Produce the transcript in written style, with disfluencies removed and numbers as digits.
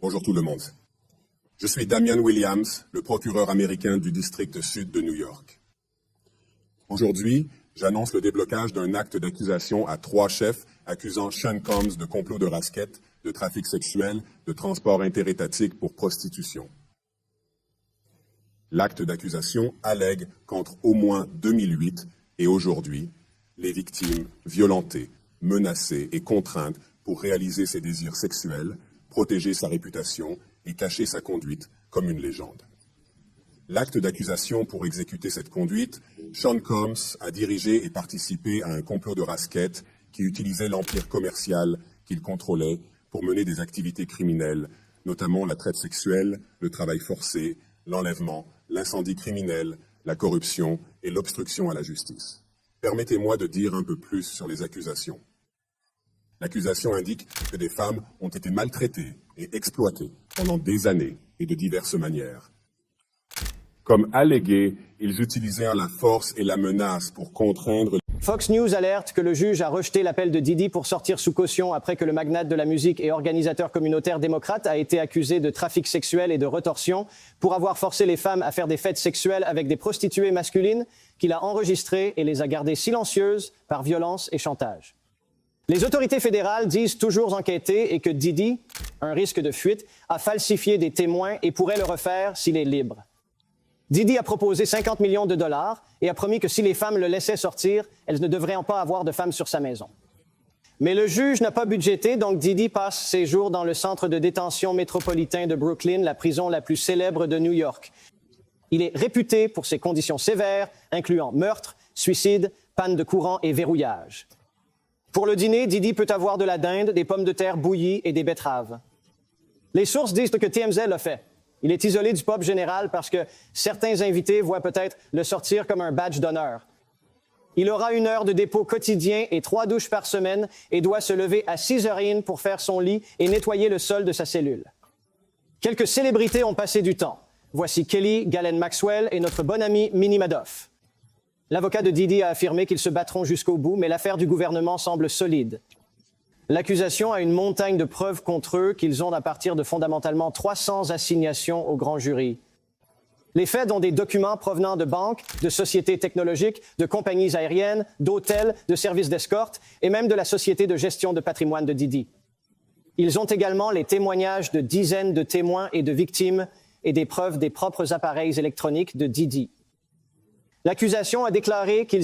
Bonjour tout le monde. Je suis Damian Williams, le procureur américain du district sud de New York. Aujourd'hui, j'annonce le déblocage d'un acte d'accusation à 3 chefs accusant Sean Combs de complot de rasquette, de trafic sexuel, de transport interétatique pour prostitution. L'acte d'accusation allègue qu'entre au moins 2008 et aujourd'hui, les victimes violentées, menacées et contraintes pour réaliser ses désirs sexuels, protéger sa réputation et cacher sa conduite comme une légende. L'acte d'accusation pour exécuter cette conduite, Sean Combs a dirigé et participé à un complot de rasquette qui utilisait l'empire commercial qu'il contrôlait pour mener des activités criminelles, notamment la traite sexuelle, le travail forcé, l'enlèvement, l'incendie criminel, la corruption et l'obstruction à la justice. Permettez-moi de dire un peu plus sur les accusations. L'accusation indique que des femmes ont été maltraitées et exploitées pendant des années et de diverses manières. Comme allégué, ils utilisèrent la force et la menace pour contraindre. Fox News alerte que le juge a rejeté l'appel de Diddy pour sortir sous caution après que le magnate de la musique et organisateur communautaire démocrate a été accusé de trafic sexuel et de rétorsion pour avoir forcé les femmes à faire des fêtes sexuelles avec des prostituées masculines qu'il a enregistrées et les a gardées silencieuses par violence et chantage. Les autorités fédérales disent toujours enquêter et que Diddy, un risque de fuite, a falsifié des témoins et pourrait le refaire s'il est libre. Diddy a proposé 50 millions de dollars et a promis que si les femmes le laissaient sortir, elles ne devraient pas avoir de femmes sur sa maison. Mais le juge n'a pas budgété, donc Diddy passe ses jours dans le centre de détention métropolitain de Brooklyn, la prison la plus célèbre de New York. Il est réputé pour ses conditions sévères, incluant meurtre, suicide, panne de courant et verrouillage. Pour le dîner, Diddy peut avoir de la dinde, des pommes de terre bouillies et des betteraves. Les sources disent que TMZ l'a fait. Il est isolé du pub général parce que certains invités voient peut-être le sortir comme un badge d'honneur. Il aura 1 heure de dépôt quotidien et 3 douches par semaine et doit se lever à 6h01 pour faire son lit et nettoyer le sol de sa cellule. Quelques célébrités ont passé du temps. Voici Kelly, Ghislaine Maxwell et notre bon ami Minnie Madoff. L'avocat de Diddy a affirmé qu'ils se battront jusqu'au bout, mais l'affaire du gouvernement semble solide. L'accusation a une montagne de preuves contre eux qu'ils ont à partir de fondamentalement 300 assignations au grand jury. Les faits dont des documents provenant de banques, de sociétés technologiques, de compagnies aériennes, d'hôtels, de services d'escorte et même de la société de gestion de patrimoine de Diddy. Ils ont également les témoignages de dizaines de témoins et de victimes et des preuves des propres appareils électroniques de Diddy. L'accusation a déclaré qu'ils